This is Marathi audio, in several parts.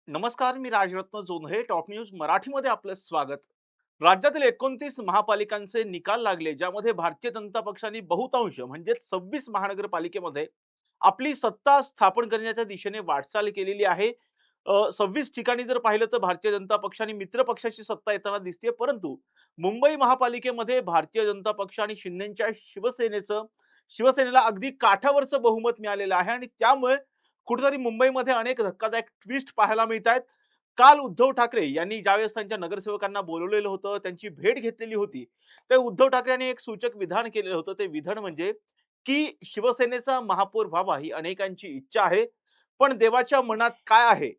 नमस्कार, मी राजरत्न जोंधळे. टॉप न्यूज मराठीमध्ये आपलं स्वागत. राज्यातील 29 महापालिकांचे निकाल लागले, ज्यामध्ये भारतीय जनता पक्षाने बहुतांश म्हणजे 26 महानगरपालिकेमध्ये आपली सत्ता स्थापन करण्याच्या दिशेने वाटचाल केलेली आहे. 26 ठिकाणी जर पाहिलं तर भारतीय जनता पक्षाने मित्र पक्षाची सत्ता येताना दिसते, परंतु मुंबई महापालिकेमध्ये भारतीय जनता पक्ष आणि शिंदेच्या शिवसेनेला अगदी काठावरचं बहुमत मिळालेलं आहे आणि त्यामुळे कुठेतरी मुंबईमध्ये अनेक धक्कादायक ट्विस्ट पाहायला मिळत आहेत. काल उद्धव ठाकरे यांनी ज्यावेळेस त्यांच्या नगरसेवकांना बोलवलेलं होतं, त्यांची भेट घेतलेली होती, तर उद्धव ठाकरे यांनी एक सूचक विधान केलेलं होतं. ते विधान म्हणजे की शिवसेनेचा महापौर व्हावा ही अनेकांची इच्छा आहे, पण देवाच्या मनात काय आहे?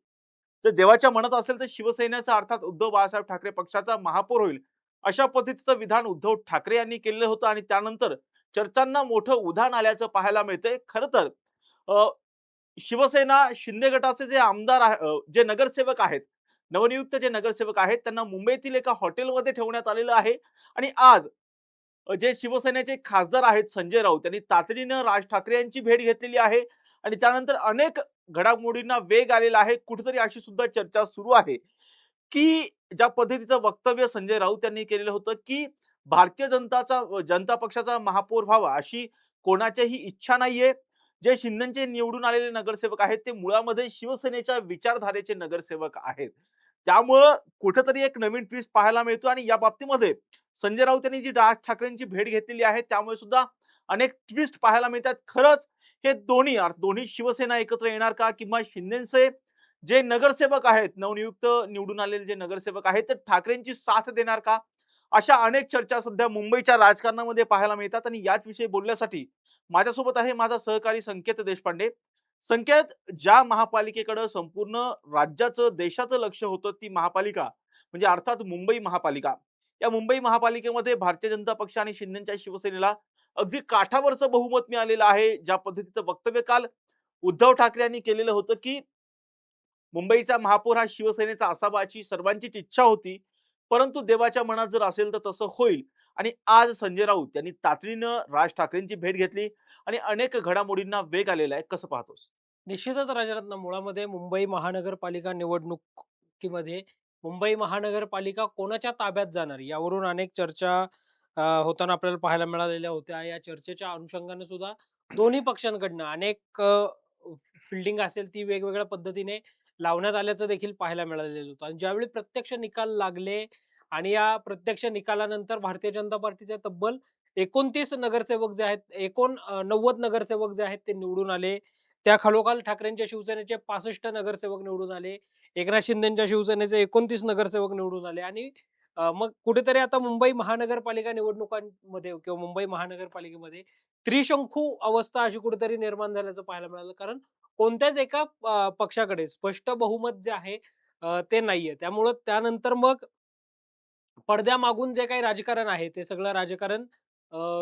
जर देवाच्या मनात असेल तर शिवसेनेचा अर्थात उद्धव बाळासाहेब ठाकरे पक्षाचा महापौर होईल. अशा पद्धतीचं विधान उद्धव ठाकरे यांनी केलेलं होतं आणि त्यानंतर चर्चांना मोठं उधाण आल्याचं पाहायला मिळतंय. खरं तर शिवसेना शिंदे गटाचे जे जे नगरसेवक आहेत, नवनियुक्त जे नगरसेवक आहेत, त्यांना मुंबईतील एका हॉटेलमध्ये ठेवण्यात आलेलं आहे आणि आज जे शिवसेनेचे खासदार आहेत संजय राऊत यांनी तातडीनं राज ठाकरे यांची भेट घेतलेली आहे आणि त्यानंतर अनेक घडामोडींना वेग आलेला आहे. कुठेतरी अशी सुद्धा चर्चा सुरू आहे, की ज्या पद्धतीचं वक्तव्य संजय राऊत यांनी केलेलं होतं, की भारतीय जनता पक्षाचा महापौर व्हावा अशी कोणाच्याही इच्छा नाहीये. जे शिंदेचे निवडून आलेले नगरसेवक आहेत, ते मुळामध्ये शिवसेनेच्या विचारधारेचे नगरसेवक आहेत. त्यामुळं कुठेतरी एक नवीन ट्विस्ट पाहायला मिळतो आणि या बाबतीमध्ये संजय राऊत यांनी जी राज ठाकरेंची भेट घेतलेली आहे, त्यामुळे सुद्धा अनेक ट्विस्ट पाहायला मिळतात. खरंच हे दोन्ही शिवसेना एकत्र येणार का? किंवा शिंदेचे जे नगरसेवक आहेत, नवनियुक्त निवडून आलेले जे नगरसेवक आहेत, ते ठाकरेंची साथ देणार का? अशा अनेक चर्चा सध्या मुंबईच्या राजकारणामध्ये पाहायला मिळतात आणि याच विषयी बोलण्यासाठी माझ्यासोबत आहे माझा सहकारी संकेत देशपांडे. संकेत, ज्या महापालिकेकडे संपूर्ण राज्याचं, देशाचं लक्ष होतं, ती महापालिका म्हणजे अर्थात मुंबई महापालिका. या मुंबई महापालिकेमध्ये भारतीय जनता पक्ष आणि शिंदेच्या शिवसेनेला अगदी काठावरचं बहुमत मिळालेलं आहे. ज्या पद्धतीचं वक्तव्य काल उद्धव ठाकरे यांनी केलेलं होतं, की मुंबईचा महापौर हा शिवसेनेचा असावा अशी सर्वांचीच इच्छा होती. परंतु देवाच्या मनात जर असेल तर तसं होईल. आणि आज संजय राऊत यांनी तातडीनं राज ठाकरेंची भेट घेतली आणि अनेक घडामोडींना वेग आलेला आहे. कसं पाहतोस? निश्चितच राजरत्न मुळामध्ये मुंबई महानगरपालिका निवडणुकीमध्ये मुंबई महानगरपालिका कोणाच्या ताब्यात जाणार यावरून अनेक चर्चा होताना आपल्याला पाहायला मिळालेल्या होत्या. या चर्चेच्या अनुषंगाने सुद्धा दोन्ही पक्षांकडनं अनेक फिल्डिंग असेल ती वेगवेगळ्या पद्धतीने लावण्यात आल्याचं देखील पाहायला मिळालेलं होतं. आणि ज्यावेळी प्रत्यक्ष निकाल लागले आणि या प्रत्यक्ष निकालानंतर भारतीय जनता पार्टीचे तब्बल 29 नगरसेवक जे आहेत, 90 नगरसेवक जे आहेत ते निवडून आले. त्या खालोखाल ठाकरेंच्या शिवसेनेचे 65 नगरसेवक निवडून आले. एकनाथ शिंदेच्या शिवसेनेचे 29 नगरसेवक निवडून आले आणि मग कुठेतरी आता मुंबई महानगरपालिका निवडणुकांमध्ये किंवा मुंबई महानगरपालिकेमध्ये त्रिशंकू अवस्था अशी कुठेतरी निर्माण झाल्याचं पाहायला मिळालं. कारण कोणत्याच एका पक्षाकडे स्पष्ट बहुमत जे आहे ते नाहीये. त्यामुळं त्यानंतर मग पडद्यामागून जे काही राजकारण आहे, ते सगळं राजकारण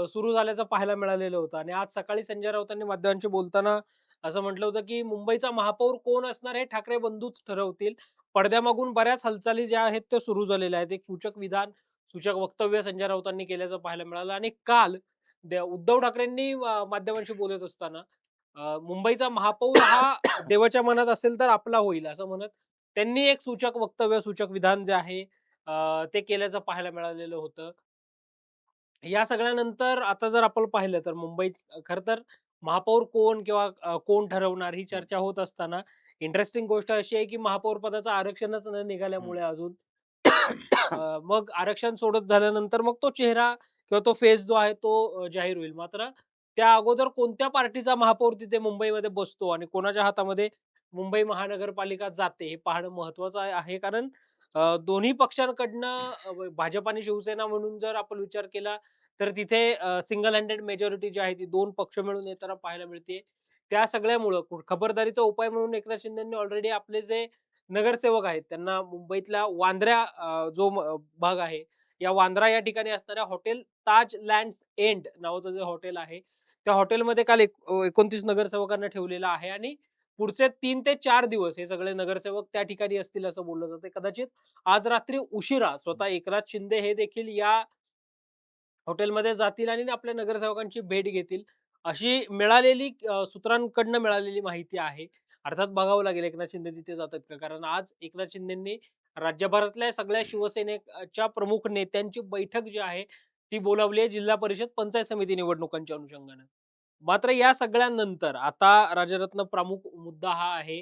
सुरू झाल्याचं पाहायला मिळालेलं होतं आणि आज सकाळी संजय राऊतांनी माध्यमांशी बोलताना असं म्हटलं होतं, की मुंबईचा महापौर कोण असणार हे ठाकरे बंधूच ठरवतील. पडद्यामागून बऱ्याच हालचाली ज्या आहेत त्या सुरू झालेल्या आहेत. एक सूचक विधान, सूचक वक्तव्य संजय राऊतांनी केल्याचं पाहायला मिळालं आणि काल उद्धव ठाकरेंनी माध्यमांशी बोलत असताना मुंबईचा महापौर हा देवाच्या मनात असेल तर आपला होईल असं म्हणत त्यांनी एक सूचक वक्तव्य, सूचक विधान जे आहे ते केल्याचं पाहायला मिळालेलं होतं. या सगळ्यानंतर आता जर आपण पाहिलं तर मुंबईत खरं तर महापौर कोण किंवा कोण ठरवणार ही चर्चा होत असताना इंटरेस्टिंग गोष्ट अशी आहे, की महापौर पदाचं आरक्षणच न हं. निघाल्यामुळे अजून मग आरक्षण सोडत झाल्यानंतर मग तो चेहरा किंवा तो फेस जो आहे तो जाहीर होईल. मात्र त्या अगोदर कोणत्या पार्टीचा महापौर तिथे मुंबईमध्ये बसतो आणि कोणाच्या हातामध्ये मुंबई महानगरपालिका जाते हे पाहणं महत्वाचं आहे. कारण दोन्ही पक्षांकडनं भाजप आणि शिवसेना म्हणून जर आपण विचार केला, तर तिथे सिंगल हँडेड मेजॉरिटी जी आहे ती 2 पक्ष मिळून येताना पाहायला मिळते. त्या सगळ्यामुळं खबरदारीचा उपाय म्हणून एकनाथ शिंदेंनी ऑलरेडी आपले जे नगरसेवक आहेत, त्यांना मुंबईतल्या वांद्र्या जो भाग आहे, या वांद्रा या ठिकाणी असणाऱ्या हॉटेल ताज लँड्स एंड नावाचं जे हॉटेल आहे, त्या हॉटेलमध्ये काल 29 नगरसेवकांना ठेवलेलं आहे आणि पुढचे 3 ते 4 दिवस हे सगळे नगरसेवक त्या ठिकाणी असतील असं बोललं जातंय. कदाचित आज रात्री उशिरा स्वतः एकनाथ शिंदे हे देखील या हॉटेलमध्ये जातील आणि आपल्या नगरसेवकांची भेट घेतील. अशी मिळालेली सूत्रांकडनं मिळालेली माहिती आहे. अर्थात बघावं लागेल एकनाथ शिंदे तिथे जातात का? कारण आज एकनाथ शिंदेंनी राज्यभरातल्या सगळ्या शिवसेनेच्या प्रमुख नेत्यांची बैठक जी आहे, ती बोलावली आहे जिल्हा परिषद पंचायत समिती निवडणुकांच्या अनुषंगानं. मात्र या सगळ्यानंतर आता राजरत्न प्रमुख मुद्दा हा आहे,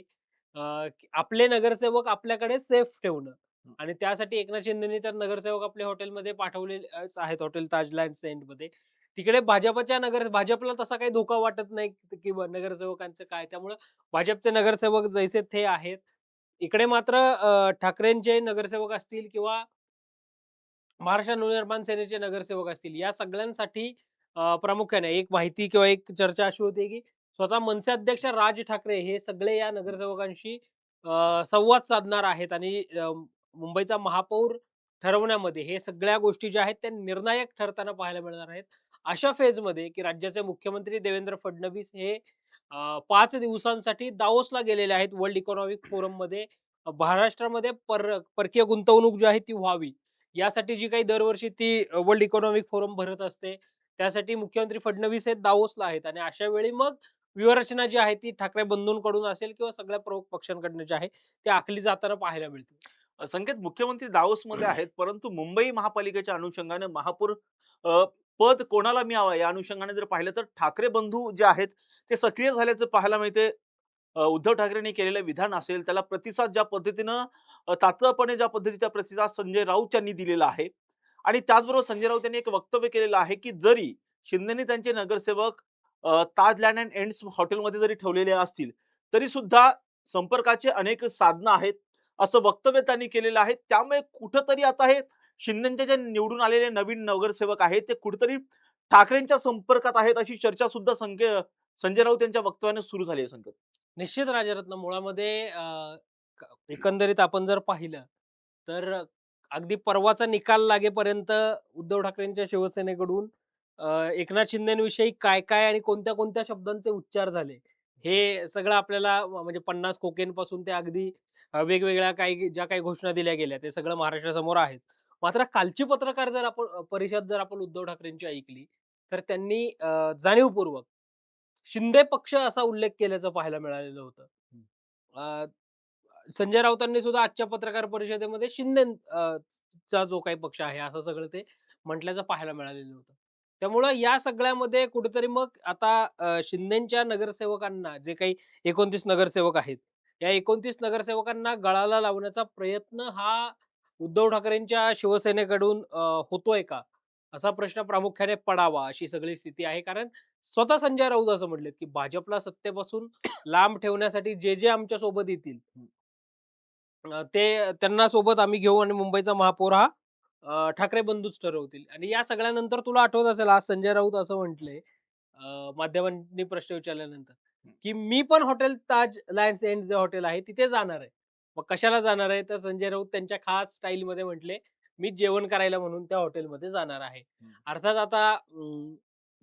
की आपले नगरसेवक आपल्याकडे सेफ ठेवणं आणि त्यासाठी एकनाथ शिंदेनी तर नगरसेवक आपले हॉटेलमध्ये पाठवलेच आहेत, हॉटेल ताजलँड सेंटमध्ये. तिकडे भाजपला तसा काही धोका वाटत नाही, की नगरसेवकांचं काय. त्यामुळं भाजपचे नगरसेवक जैसे थे आहेत. इकडे मात्र ठाकरेंचे नगरसेवक असतील किंवा महाराष्ट्र नवनिर्माण सेनेचे नगरसेवक असतील, या सगळ्यांसाठी प्रामुख्याने एक माहिती किंवा एक चर्चा अशी होती, की स्वतः मनसे अध्यक्ष राज ठाकरे हे सगळे या नगरसेवकांशी संवाद साधणार आहेत आणि मुंबईचा महापौर ठरवण्यामध्ये हे सगळ्या गोष्टी ज्या आहेत त्या निर्णायक ठरताना पाहायला मिळणार आहेत. अशा फेजमध्ये, की राज्याचे मुख्यमंत्री देवेंद्र फडणवीस हे 5 दिवसांसाठी दाओसला गेलेले आहेत वर्ल्ड इकॉनॉमिक फोरममध्ये. महाराष्ट्रामध्ये परकीय गुंतवणूक जी आहे ती व्हावी. यासाठी जी काही दरवर्षी ती वर्ल्ड इकॉनॉमिक फोरम भरत असते. त्यासाठी मुख्यमंत्री फडणवीस हे दावोसला आहेत आणि अशा वेळी मग व्यूहरचना जी आहे ती ठाकरे बंधूंकडून असेल किंवा सगळ्या प्रमुख पक्षांकडनं जी आहे ती आखली जाताना पाहायला मिळते. संकेत मुख्यमंत्री दावोसमध्ये आहेत, परंतु मुंबई महापालिकेच्या अनुषंगाने महापौर अ, पद कोणाला मिळावं या अनुषंगाने जर पाहिलं तर ठाकरे बंधू जे आहेत ते सक्रिय झाल्याचं पाहायला मिळते. उद्धव ठाकरेंनी केलेलं विधान असेल, त्याला प्रतिसाद ज्या पद्धतीनं तात्काळपणे ज्या पद्धतीचा प्रतिसाद संजय राऊत यांनी दिलेला आहे आणि त्याचबरोबर संजय राऊत यांनी एक वक्तव्य केलेलं आहे, की जरी शिंदेनी त्यांचे नगरसेवक ताज लँड अँड एंड्स हॉटेलमध्ये जरी ठेवलेले असतील, तरी सुद्धा संपर्काचे अनेक साधनं आहेत, असं वक्तव्य त्यांनी केलेलं आहे. त्यामुळे कुठेतरी आता हे शिंदेच्या जे निवडून आलेले नवीन नगरसेवक आहेत, ते कुठेतरी ठाकरेंच्या संपर्कात आहेत, अशी चर्चा सुद्धा संजय राऊत यांच्या वक्तव्याने सुरू झाली आहे संकेत. निश्चित राजरत्न मुळामध्ये एकंदरीत आपण जर पाहिलं तर अगदी परवाचा निकाल लागेपर्यंत उद्धव ठाकरेंच्या शिवसेनेकडून एकनाथ शिंदेविषयी काय-काय आणि कोणत्या-कोणत्या शब्दांचे उच्चार झाले, हे सगळं आपल्याला म्हणजे 50 कोकेनपासून ते अगदी वेगवेगळ्या काही ज्या काही घोषणा दिल्या गेल्या, ते सगळं महाराष्ट्रासमोर आहेच. मात्र कालची पत्रकार जर आपण परिषद जर आपण उद्धव ठाकरेंची ऐकली, तर त्यांनी जाणीवपूर्वक शिंदे पक्ष असा उल्लेख केल्याचं पाहायला मिळालेलं होतं. अ, संजय राऊतांनी सुद्धा आजच्या पत्रकार परिषदेमध्ये चा जो काही पक्ष आहे असं सगळं ते म्हटल्याचं पाहायला मिळालेलं होतं. त्यामुळं या सगळ्यामध्ये कुठेतरी मग आता शिंदेच्या नगरसेवकांना जे काही 29 नगरसेवक आहेत, या 29 नगरसेवकांना गळाला लावण्याचा प्रयत्न हा उद्धव ठाकरेंच्या शिवसेनेकडून होतोय का? असा प्रश्न प्रामुख्याने पडावा अशी सगळी स्थिती आहे. कारण स्वतः संजय राऊत असं म्हटलेत, की भाजपला सत्तेपासून लांब ठेवण्यासाठी जे आमच्या सोबत येतील ते त्यांना सोबत आम्ही घेऊ आणि मुंबईचा महापौर हा ठाकरे बंधूच ठरवतील. आणि या सगळ्यानंतर तुला आठवत असेल आज संजय राऊत असं म्हटलंय माध्यमांनी प्रश्न विचारल्यानंतर, की "मी पण हॉटेल ताज लँड्स एंड जे हॉटेल आहे तिथे जाणार आहे." मग कशाला जाणार आहे? तर संजय राऊत त्यांच्या खास स्टाईलमध्ये म्हटले, "मी जेवण करायला म्हणून त्या हॉटेलमध्ये जाणार आहे." अर्थात आता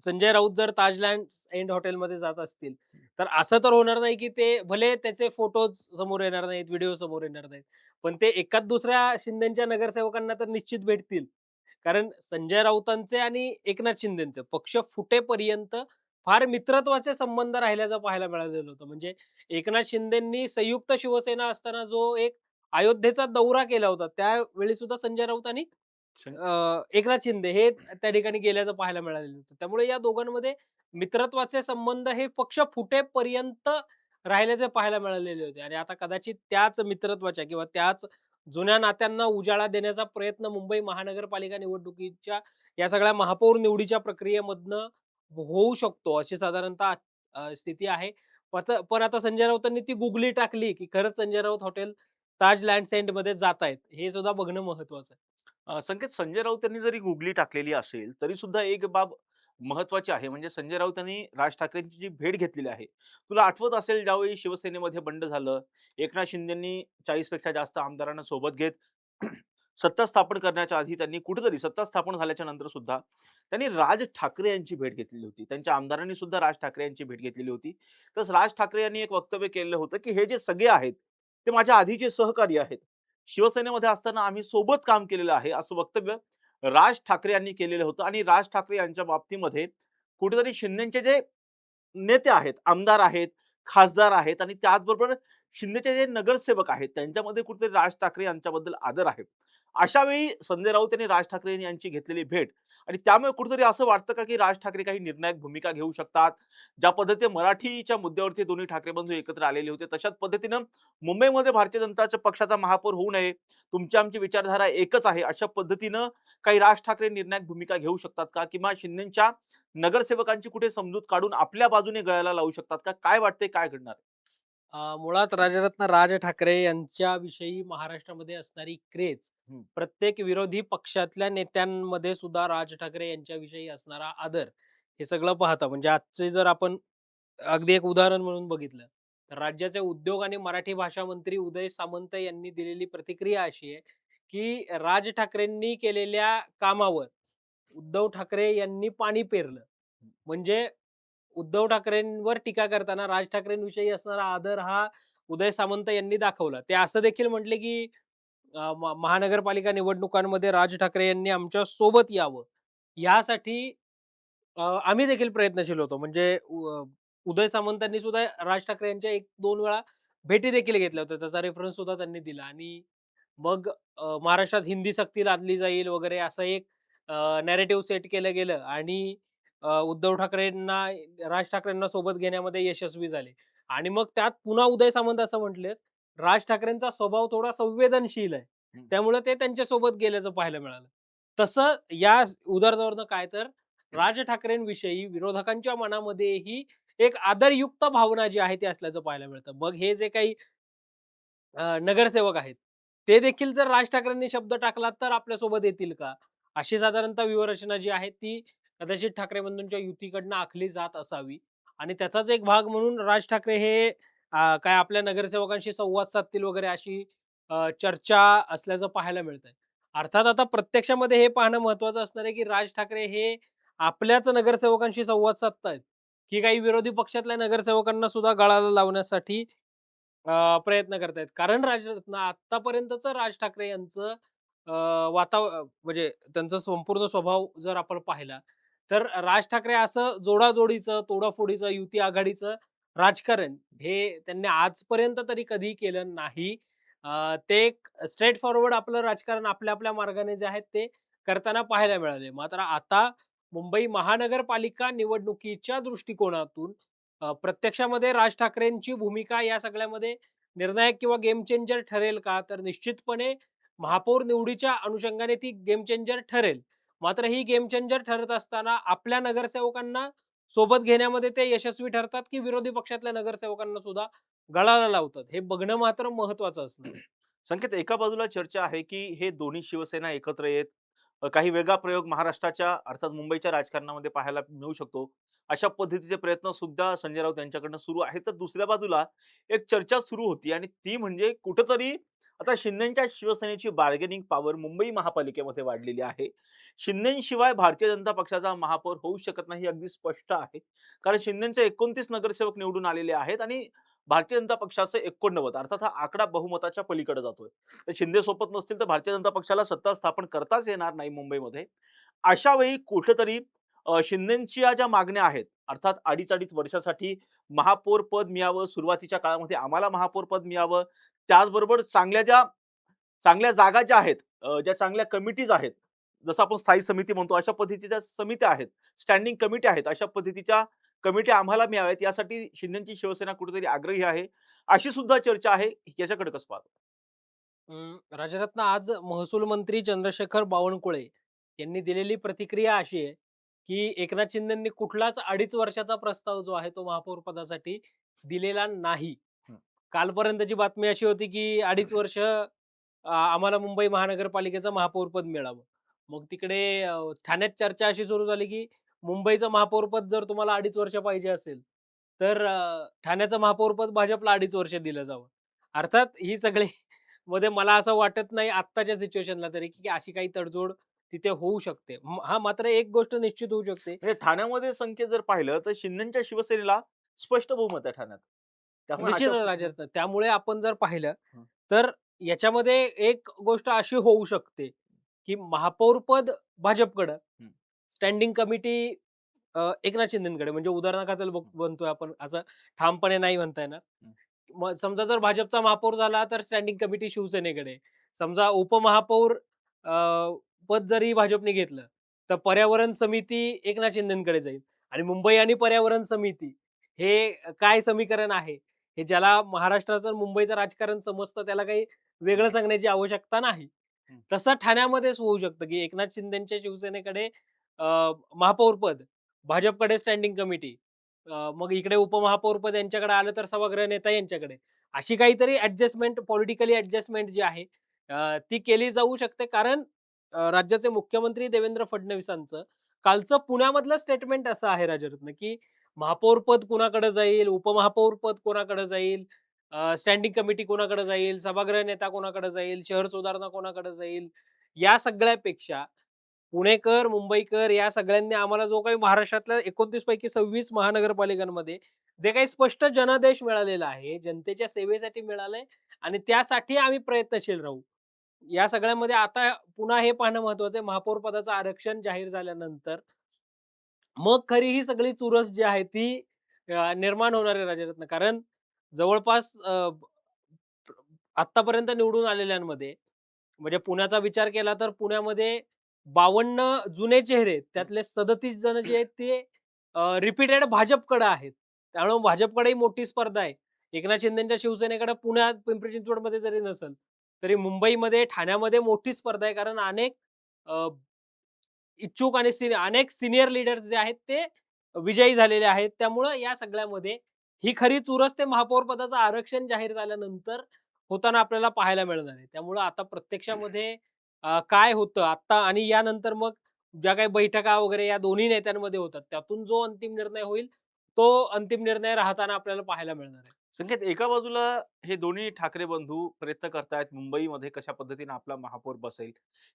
संजय राऊत जर ताज लँड्स एंड हॉटेलमध्ये जात असतील, तर असं तर होणार नाही, की ते भले त्याचे फोटोज समोर येणार नाहीत, व्हिडिओ समोर येणार नाहीत. पण ते एखाद दुसऱ्या शिंदेच्या नगरसेवकांना तर निश्चित भेटतील. कारण संजय राऊतांचे आणि एकनाथ शिंदेचे पक्ष फुटेपर्यंत फार मित्रत्वाचे संबंध राहिल्याचं पाहायला मिळालेलं होतं. म्हणजे एकनाथ शिंदेंनी संयुक्त शिवसेना असताना जो एक अयोध्येचा दौरा केला होता, त्यावेळी सुद्धा संजय राऊत आणि एकनाथ शिंदे हे त्या ठिकाणी गेल्याचं पाहायला मिळालेलं होतं. त्यामुळे या दोघांमध्ये मित्रत्वाचे संबंध हे पक्ष फुटेपर्यंत राहिल्याचे पाहायला मिळालेले होते आणि आता कदाचित त्याच मित्रत्वाच्या किंवा त्याच जुन्या नात्यांना उजाळा देण्याचा प्रयत्न मुंबई महानगरपालिका निवडणुकीच्या या सगळ्या महापौर निवडीच्या प्रक्रियेमधनं होऊ शकतो, अशी साधारणतः स्थिती आहे. पण आता संजय राऊतांनी ती गुगली टाकली, की खरंच संजय राऊत हॉटेल ताज लँड्स एंडमध्ये जातायत. हे सुद्धा बघणं महत्वाचं आहे. संकेत संजय राऊत यांनी जरी गुगली टाकलेली असेल, तरी सुद्धा एक बाब महत्त्वाची आहे. म्हणजे संजय राऊत यांनी राज ठाकरेंची जी भेट घेतलेली आहे. तुला आठवत असेल ज्यावेळी शिवसेनेमध्ये बंड झालं, एकनाथ शिंदेंनी 40 पेक्षा जास्त आमदारांना सोबत घेत सत्ता स्थापन करण्याच्या आधी त्यांनी कुठेतरी सत्ता स्थापन झाल्याच्या नंतर सुद्धा त्यांनी राज ठाकरे यांची भेट घेतलेली होती. त्यांच्या आमदारांनी सुद्धा राज ठाकरे यांची भेट घेतलेली होती. तसंच राज ठाकरे यांनी एक वक्तव्य केलेलं होतं, की हे जे सगळे आहेत, ते माझ्या आधीचे सहकारी आहेत. शिवसेनेमध्ये असताना आम्ही सोबत काम केलेलं आहे, असं वक्तव्य राज ठाकरे यांनी केलेलं होतं आणि राज ठाकरे यांच्या बाबतीमध्ये कुठेतरी शिंदेचे जे नेते आहेत, आमदार आहेत, खासदार आहेत आणि त्याचबरोबर शिंदेचे जे नगरसेवक आहेत त्यांच्यामध्ये कुठेतरी राज ठाकरे यांच्याबद्दल आदर आहे. अशा वेळी संजय राऊत यांनी राज ठाकरे यांची घेतलेली भेट आणि त्यामुळे कुठेतरी असं वाटतं का, की राज ठाकरे काही निर्णायक भूमिका घेऊ शकतात? ज्या पद्धतीने मराठीच्या मुद्द्यावरती दोन्ही ठाकरे बंधू एकत्र आलेले होते, तशाच पद्धतीनं मुंबईमध्ये भारतीय जनता पक्षाचा महापौर होऊ नये, तुमची आमची विचारधारा एकच आहे, अशा पद्धतीनं काही राज ठाकरे निर्णायक भूमिका घेऊ शकतात का? किंवा शिंदेच्या नगरसेवकांची कुठे समजूत काढून आपल्या बाजूने गळायला लावू शकतात का? काय वाटतंय, काय घडणार आहे? मुळात राजरत्न राज ठाकरे यांच्याविषयी महाराष्ट्रामध्ये असणारी क्रेज, हं. प्रत्येक विरोधी पक्षातल्या नेत्यांमध्ये सुद्धा राज ठाकरे यांच्याविषयी असणारा आदर, हे सगळं पाहता म्हणजे आजचे जर आपण अगदी एक उदाहरण म्हणून बघितलं, तर राज्याचे उद्योग आणि मराठी भाषा मंत्री उदय सामंत यांनी दिलेली प्रतिक्रिया अशी आहे, की राज ठाकरेंनी केलेल्या कामावर उद्धव ठाकरे यांनी पाणी पेरलं. म्हणजे उद्धव ठाकरेंवर टीका करताना राज ठाकरेंविषयी असणारा आदर हा उदय सामंत यांनी दाखवला. ते असं देखील म्हटले, की महानगरपालिका निवडणुकांमध्ये राज ठाकरे यांनी आमच्या सोबत यावं. यासाठी आम्ही देखील प्रयत्नशील होतो. म्हणजे उदय सामंतांनी सुद्धा राज ठाकरे यांच्या 1-2 वेळा भेटी देखील घेतल्या होत्या. त्याचा रेफरन्स सुद्धा त्यांनी दिला आणि मग महाराष्ट्रात हिंदी सक्ती लादली जाईल वगैरे असं एक नॅरेटिव्ह सेट केलं गेलं आणि उद्धव ठाकरेंना राज ठाकरेंना सोबत घेण्यामध्ये यशस्वी झाले. आणि मग त्यात पुन्हा उदय सामंत असं म्हटलेत, राज ठाकरेंचा स्वभाव थोडा संवेदनशील आहे. हं. त्यामुळे ते त्यांच्यासोबत गेल्याचं पाहायला मिळालं. तसं या उदाहरणावरून काय तर राज ठाकरेंविषयी विरोधकांच्या मनामध्येही एक आदरयुक्त भावना जी आहे ती असल्याचं पाहायला मिळतं. मग हे जे काही नगरसेवक आहेत. ते देखील जर राज ठाकरेंनी शब्द टाकला तर आपल्यासोबत येतील का? अशी साधारणतः व्यूहरचना जी आहे ती कदाचित ठाकरे बंधूंच्या युतीकडनं आखली जात असावी. आणि त्याचाच एक भाग म्हणून राज ठाकरे हे काय आपल्या नगरसेवकांशी संवाद साधतील वगैरे अशी चर्चा असल्याचं पाहायला मिळतंय. अर्थात आता प्रत्यक्षामध्ये हे पाहणं महत्त्वाचं असणार आहे, की राज ठाकरे हे आपल्याच नगरसेवकांशी संवाद साधतायत, की काही विरोधी पक्षातल्या नगरसेवकांना सुद्धा गळाला लावण्यासाठी प्रयत्न करतायत. कारण राजरत्न आत्तापर्यंतचं राज ठाकरे यांचं अ, म्हणजे त्यांचा संपूर्ण स्वभाव जर आपण पाहिला, तर राज ठाकरे असं जोडाजोडीचं, तोडाफोडीचं, युती आघाडीचं राजकारण हे त्यांनी आजपर्यंत तरी कधी केलं नाही. ते एक स्ट्रेट फॉरवर्ड आपलं राजकारण आपल्या आपल्या मार्गाने जे आहेत ते करताना पाहायला मिळाले. मात्र आता मुंबई महानगरपालिका निवडणुकीच्या दृष्टिकोनातून प्रत्यक्षामध्ये राज ठाकरेंची भूमिका या सगळ्यामध्ये निर्णायक किंवा गेम चेंजर ठरेल का? तर निश्चितपणे महापौर निवडीच्या अनुषंगाने ती गेम चेंजर ठरेल. मात्र ही गेम चेंजर ठरत असताना आपल्या नगरसेवकांना सोबत घेण्यामध्ये ते यशस्वी ठरतात, की विरोधी पक्षातल्या नगरसेवकांना सुद्धा गळाला लावतात. हे बघणं मात्र महत्त्वाचं असणार आहे. संकेत, एका बाजूला चर्चा आहे, की हे दोन्ही शिवसेना एकत्र येत काही वेगळा प्रयोग महाराष्ट्राच्या अर्थात मुंबईच्या राजकारणामध्ये पाहायला मिळू शकतो. अशा पद्धतीचे प्रयत्न सुद्धा संजय राऊत यांच्याकडनं सुरू आहेत. तर दुसऱ्या बाजूला एक चर्चा सुरू होती आणि ती म्हणजे कुठेतरी आता शिंदेच्या शिवसेनेची बार्गेनिंग पॉवर मुंबई महापालिकेमध्ये वाढलेली आहे. शिंदेशिवाय भारतीय जनता पक्षाचा महापौर होऊ शकत नाही, हे अगदी स्पष्ट आहे. कारण शिंदेचे 29 नगरसेवक निवडून आलेले आहेत आणि भारतीय जनता पक्षाचे 89 अर्थात हा आकडा बहुमताच्या पलीकडे जातोय. तर शिंदे सोबत नसतील तर भारतीय जनता पक्षाला सत्ता स्थापन करताच येणार नाही मुंबईमध्ये. अशा वेळी कुठेतरी शिंदेच्या ज्या मागण्या आहेत, अर्थात अडीच-अडीच वर्षासाठी महापौर पद मिळावं, सुरुवातीच्या काळामध्ये आम्हाला महापौर पद मिळावं, त्याचबरोबर चांगल्या जागा ज्या आहेत, ज्या चांगल्या कमिटीज आहेत, जसं आपण स्थायी समिती म्हणतो, अशा पद्धतीच्या समित्या आहेत, स्टँडिंग कमिटी आहेत, अशा पद्धतीच्या कमिट्या आम्हाला मिळाव्यात यासाठी शिंदेची शिवसेना कुठेतरी आग्रही आहे. अशी सुद्धा चर्चा आहे. याच्याकडे कसं पाहता? राजरत्न आज महसूल मंत्री चंद्रशेखर बावनकुळे यांनी दिलेली प्रतिक्रिया अशी आहे, की एकनाथ शिंदेंनी कुठलाच 2.5 वर्षाचा प्रस्ताव जो आहे तो महापौर पदासाठी दिलेला नाही. हं. कालपर्यंतची बातमी अशी होती, की 2.5 वर्ष आम्हाला मुंबई महानगरपालिकेचं महापौरपद मिळावं. मग तिकडे ठाण्यात चर्चा अशी सुरू झाली, की मुंबईचं महापौरपद जर तुम्हाला 2.5 वर्ष पाहिजे असेल, तर ठाण्याचं महापौरपद भाजपला 2.5 वर्ष दिलं जावं. अर्थात ही सगळी मध्ये मला असं वाटत नाही आत्ताच्या सिच्युएशनला तरी, की अशी काही तडजोड तिथे होऊ शकते. हां, मात्र एक गोष्ट निश्चित होऊ शकते. म्हणजे ठाण्यामध्ये संख्येत जर पाहिलं तर शिंदेच्या शिवसेनेला स्पष्ट बहुमत आहे ठाण्यात. त्यामुळे अशा निश्चितच हं, राजरत्न. त्यामुळे आपण जर पाहिलं, हं. तर याच्यामध्ये एक गोष्ट अशी होऊ शकते, की महापौरपद भाजपकडं, हं. स्टँडिंग कमिटी एकनाथ शिंदेकडे. म्हणजे उदाहरणाखातर म्हणतोय आपण, असं ठामपणे नाही म्हणता येणार. हं. मग समजा जर भाजपचा महापौर झाला तर स्टँडिंग कमिटी शिवसेनेकडे. समजा उपमहापौर अ, पद जरी भाजपने घेतलं, तर पर्यावरण समिती एकनाथ शिंदेकडे जाईल आणि मुंबई आणि पर्यावरण समिती हे काय समीकरण आहे? हे ज्याला महाराष्ट्राचं आणि मुंबईचं राजकारण समजतं त्याला काही वेगळं सांगण्याची आवश्यकता नाही. हं. तसं ठाण्यामध्येच होऊ शकतं, की एकनाथ शिंदेच्या शिवसेनेकडे अ, महापौरपद, भाजपकडे स्टँडिंग कमिटी, मग इकडे उपमहापौरपद यांच्याकडे आलं तर सभागृह नेता यांच्याकडे. अशी काहीतरी ॲडजस्टमेंट, पॉलिटिकली ॲडजस्टमेंट जी आहे ती केली जाऊ शकते. कारण राज्याचे मुख्यमंत्री देवेंद्र फडणवीसांचं कालचं पुण्यामधलं स्टेटमेंट असं आहे राजरत्न, की महापौरपद कुणाकडे जाईल, उपमहापौरपद कोणाकडे जाईल, स्टँडिंग कमिटी कोणाकडे जाईल, सभागृह नेता कोणाकडे जाईल, शहर सुधारणा कोणाकडे जाईल, या सगळ्यापेक्षा पुणेकर, मुंबईकर या सगळ्यांनी आम्हाला जो काही महाराष्ट्रातल्या 29 पैकी 26 महानगरपालिकांमध्ये जे काही स्पष्ट जनादेश मिळालेला आहे, जनतेच्या सेवेसाठी मिळालंय आणि त्यासाठी आम्ही प्रयत्नशील राहू. या सगळ्यामध्ये आता पुन्हा हे पाहणं महत्वाचं आहे, महापौर पदाचं आरक्षण जाहीर झाल्यानंतर मग खरी ही सगळी चुरस जी आहे ती निर्माण होणार आहे राजरत्न. कारण जवळपास आत्तापर्यंत निवडून आलेल्यांमध्ये म्हणजे पुण्याचा विचार केला तर पुण्यामध्ये 52 जुने चेहरे आहेत. हं. त्यातले 37 जण जे आहेत ते रिपीटेड भाजपकडे आहेत. त्यामुळे भाजपकडेही मोठी स्पर्धा आहे. एकनाथ शिंदेच्या शिवसेनेकडे पुण्यात पिंपरी चिंचवडमध्ये जरी नसेल, तरी मुंबईमध्ये, ठाण्यामध्ये मोठी स्पर्धा आहे. कारण अनेक अ, इच्छुक आणि अनेक सीनियर लीडर्स जे आहेत ते विजयी झालेले आहेत. त्यामुळं या सगळ्यामध्ये ही खरी चुरस ते महापौर पदाचं आरक्षण जाहीर झाल्यानंतर होताना आपल्याला पाहायला मिळणार आहे. त्यामुळं आता प्रत्यक्षामध्ये काय होतं आत्ता आणि यानंतर मग ज्या काही बैठका वगैरे या दोन्ही नेत्यांमध्ये होतात, त्यातून जो अंतिम निर्णय होईल, तो अंतिम निर्णय राहताना आपल्याला पाहायला मिळणार आहे. संकेत, एका बाजूला हे दोन्ही ठाकरे बंधू प्रयत्न करतायत मुंबईमध्ये कशा पद्धतीने आपला महापौर बसेल.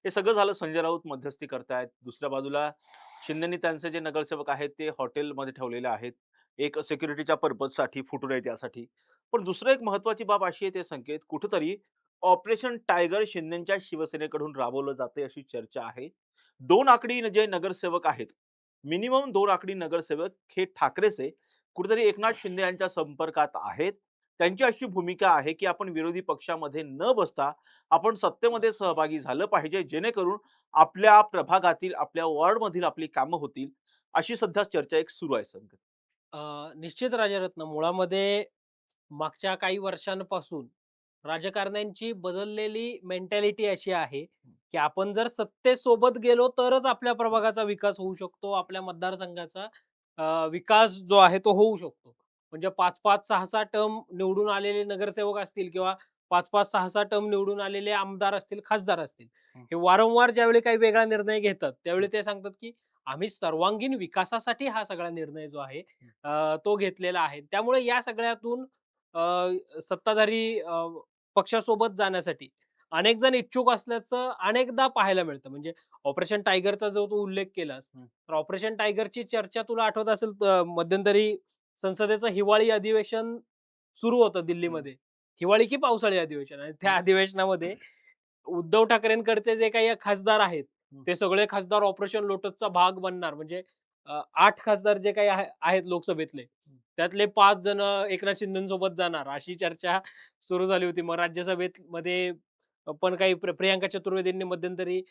हे सगळं झालं, संजय राऊत मध्यस्थी करतायत. दुसऱ्या बाजूला शिंदेनी त्यांचे जे नगरसेवक आहेत ते हॉटेलमध्ये ठेवलेले आहेत. एक सिक्युरिटीच्या पर्पजसाठी, फुटू नये त्यासाठी. पण दुसरं एक महत्त्वाची बाब अशी आहे ते संकेत, कुठेतरी ऑपरेशन टायगर शिंदेच्या शिवसेनेकडून राबवलं जाते अशी चर्चा आहे. 2 आकडी जे नगरसेवक आहेत, मिनिमम 2 आकडी नगरसेवक हे ठाकरेच आहे. कुठेतरी एकनाथ शिंदे यांच्या संपर्कात आहेत. त्यांची अशी भूमिका आहे, की आपण विरोधी पक्षामध्ये न बसता आपण सत्तेमध्ये सहभागी झालं पाहिजे, जेणेकरून आपल्या प्रभागातील, आपल्या वॉर्डमधील आपली कामं होतील. अशी सध्या चर्चा एक सुरू आहे संकेत. निश्चित राजरत्न मुळामध्ये मागच्या काही वर्षांपासून राजकारण्यांची बदललेली मेंटॅलिटी अशी आहे, की आपण जर सत्तेसोबत गेलो तरच आपल्या प्रभागाचा विकास होऊ शकतो. आपल्या मतदारसंघाचा विकास जो आहे तो होऊ शकतो. म्हणजे 5-5, 6-6 टर्म निवडून आलेले नगरसेवक असतील किंवा 5-5, 6-6 टर्म निवडून आलेले आमदार असतील, खासदार असतील. हं. हे वारंवार ज्यावेळी काही वेगळा निर्णय घेतात, त्यावेळी ते सांगतात, की आम्ही सर्वांगीण विकासासाठी हा सगळा निर्णय जो आहे तो घेतलेला आहे. त्यामुळे या सगळ्यातून सत्ताधारी पक्षासोबत जाण्यासाठी अनेक जण इच्छुक असल्याचं अनेकदा पाहायला मिळतं. म्हणजे ऑपरेशन टायगरचा जो तू उल्लेख केलास, हं. तर ऑपरेशन टायगरची चर्चा तुला आठवत असेल मध्यंतरी संसदेचं हिवाळी अधिवेशन सुरू होतं हं. दिल्लीमध्ये. हिवाळी की पावसाळी अधिवेशन आणि त्या हं. अधिवेशनामध्ये उद्धव ठाकरेंकडचे जे काही खासदार आहेत, हं. ते सगळे खासदार ऑपरेशन लोटसचा भाग बनणार. म्हणजे 8 खासदार जे काही आहेत लोकसभेतले, त्यातले 5 जण एकनाथ शिंदेसोबत जाणार, अशी चर्चा सुरू झाली होती. मग राज्यसभेत मध्ये पण काही प्रियांका चतुर्वेदींनी मध्यंतरी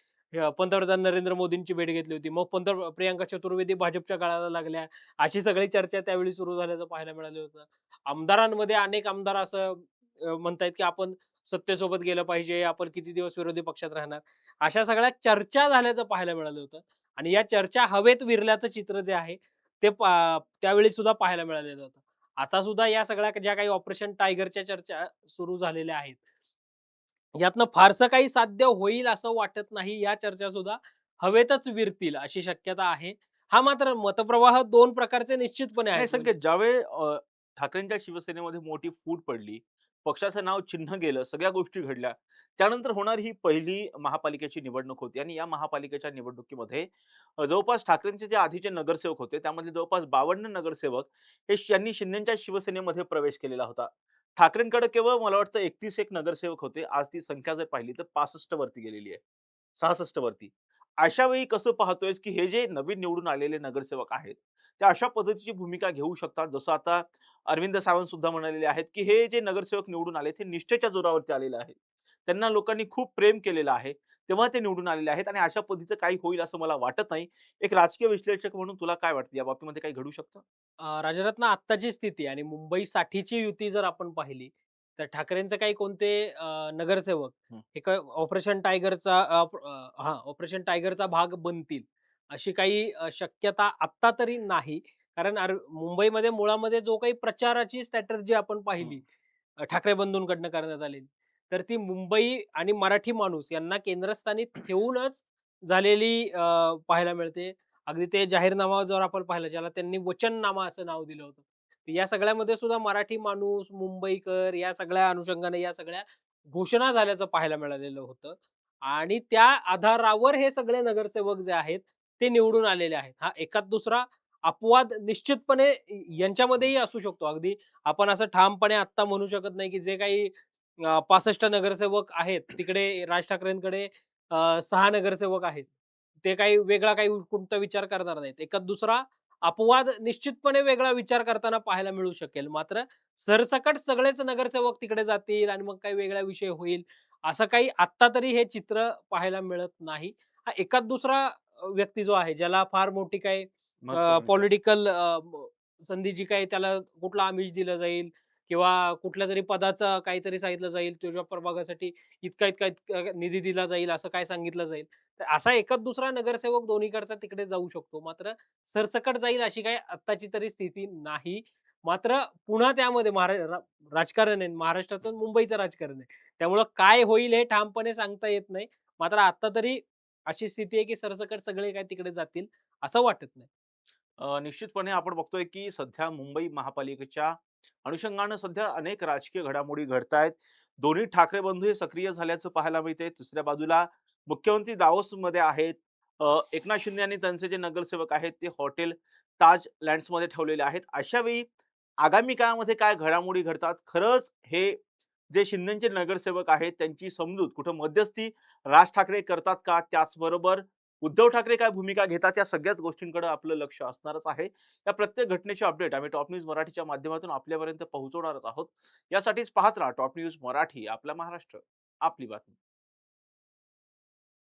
पंतप्रधान नरेंद्र मोदींची भेट घेतली होती. मग प्रियांका चतुर्वेदी भाजपच्या गळाला लागल्या. अशी सगळी चर्चा त्यावेळी सुरू झाल्याचं पाहायला मिळालं होतं. आमदारांमध्ये अनेक आमदार असं म्हणतायत, की आपण सत्तेसोबत गेलं पाहिजे, आपण किती दिवस विरोधी पक्षात राहणार. अशा सगळ्या चर्चा झाल्याचं पाहायला मिळालं होतं आणि या चर्चा हवेत विरल्याचं चित्र जे आहे, ते त्यावेळी सुद्धा पाहायला मिळालेलं होतं. आता सुद्धा या सगळ्या ज्या काही ऑपरेशन टायगरच्या चर्चा सुरू झालेल्या आहेत, यातनं फारसं काही साध्य होईल असं वाटत नाही. या चर्चा सुद्धा हवेतच विरतील अशी शक्यता आहे. हा मात्र मतप्रवाह 2 प्रकारचे निश्चितपणे नाही आहेत. संकेत, म्हणजे ज्यावेळी ठाकरेंच्या शिवसेनेमध्ये मोठी फूट पडली, पक्षाचं नाव चिन्ह गेलं, सगळ्या गोष्टी घडल्या. त्यानंतर होणारी ही पहिली महापालिकेची निवडणूक होती आणि या महापालिकेच्या निवडणुकीमध्ये जवळपास ठाकरेंचे जे आधीचे नगरसेवक होते, त्यामधले जवळपास 52 नगरसेवक हे यांनी शिंदेच्या शिवसेनेमध्ये प्रवेश केलेला होता. ठाकरेंकडे केवळ मला वाटतं 31 एक नगरसेवक होते. आज ती संख्या जर पाहिली तर 65 वरती गेलेली आहे. 66 वरती. अशा वेळी कसं पाहतोयस, की हे जे नवीन निवडून आलेले नगरसेवक आहेत, त्या अशा पद्धतीची भूमिका घेऊ शकतात. जसं आता अरविंद सावंत सुद्धा म्हणालेले आहेत, की हे जे नगरसेवक निवडून आलेत, हे निष्ठेच्या जोरावरती आलेले आहेत. त्यांना लोकांनी खूप प्रेम केलेलं आहे. तेव्हा ते निवडून आलेले आहेत आणि अशा पद्धतीचं काही होईल असं मला वाटत नाही. एक राजकीय विश्लेषक म्हणून तुला काय वाटतं, या बाबतीमध्ये काही घडू शकतं? राजरत्न आत्ताची स्थिती आणि मुंबईसाठीची युती जर आपण पाहिली, तर ठाकरेंचे काही कोणते नगरसेवक हं. हे काय ऑपरेशन टायगरचा ऑपरेशन टायगरचा भाग बनतील, अशी काही शक्यता आत्ता तरी नाही. कारण मुंबईमध्ये मुळामध्ये जो काही प्रचाराची स्ट्रॅटेजी आपण हं. पाहिली, ठाकरे बंधूंकडनं करण्यात आलेली, तर ती मुंबई आणि मराठी माणूस यांना केंद्रस्थानी ठेवूनच झालेली पाहायला मिळते. अगदी ते जाहीरनामा जर आपण पाहिलं, ज्याला त्यांनी वचननामा असं नाव दिलं होतं. तर या सगळ्यामध्ये सुद्धा मराठी माणूस, मुंबईकर या सगळ्या अनुषंगाने या सगळ्या घोषणा झाल्याचं पाहायला मिळालेलं होतं. आणि त्या आधारावर हे सगळे नगरसेवक जे आहेत, ते निवडून आलेले आहेत. हा एखाद दुसरा अपवाद निश्चितपणे यांच्यामध्येही असू शकतो. अगदी आपण असं ठामपणे आत्ता म्हणू शकत नाही, की जे काही 65 नगरसेवक आहेत, तिकडे राज ठाकरेंकडे 6 नगरसेवक आहेत. ते काही वेगळा काही कोणता विचार करणार नाहीत. एखाद दुसरा अपवाद निश्चितपणे वेगळा विचार करताना पाहायला मिळू शकेल. मात्र सरसकट सगळेच नगरसेवक तिकडे जातील आणि मग काही वेगळा विषय होईल, असं काही आत्ता तरी हे चित्र पाहायला मिळत नाही. हा एखाद दुसरा व्यक्ती जो आहे, ज्याला फार मोठी काही महत्त्वाकांक्षा. पॉलिटिकल संधी जी काही त्याला कुठलं आमिष दिलं जाईल किंवा कुठल्यातरी पदाचं काहीतरी सांगितलं जाईल, तुझ्या प्रभागासाठी इतका निधी दिला जाईल, असं काय सांगितलं जाईल. तर असा एखाद दुसरा नगरसेवक दोन्हीकडचा तिकडे जाऊ शकतो. मात्र सरसकट जाईल अशी काही आत्ताची तरी स्थिती नाही. मात्र पुन्हा त्यामध्ये राजकारण आहे. महाराष्ट्राचं आणि मुंबईचं राजकारण आहे. त्यामुळं काय होईल हे ठामपणे सांगता येत नाही. मात्र आता तरी अशी स्थिती आहे, की सरसकट सगळे काय तिकडे जातील असं वाटत नाही. निश्चितपणे आपण बघतोय की सध्या मुंबई महापालिकेच्या अनुषंगानं सध्या अनेक राजकीय घडामोडी घडतायत. दोन्ही ठाकरे बंधू हे सक्रिय झाल्याचं पाहायला मिळतंय. दुसऱ्या बाजूला मुख्यमंत्री दावोसमध्ये आहेत. एकनाथ शिंदे आणि त्यांचे जे नगरसेवक आहेत ते हॉटेल ताज लँड्समध्ये ठेवलेले आहेत. अशा वेळी आगामी काळामध्ये काय घडामोडी घडतात? खरंच हे जे शिंदेचे नगरसेवक आहेत त्यांची समजूत कुठं मध्यस्थी राज ठाकरे करतात का? त्याचबरोबर उद्धव ठाकरे काय भूमिका घेतात या सगळ्याच गोष्टींकडे आपलं लक्ष असणारच आहे. या प्रत्येक घटनेचे अपडेट आम्ही टॉप न्यूज मराठीच्या माध्यमातून आपल्यापर्यंत पोहोचवणारच आहोत. यासाठीच पाहत राहा टॉप न्यूज मराठी. आपला महाराष्ट्र, आपली बातमी.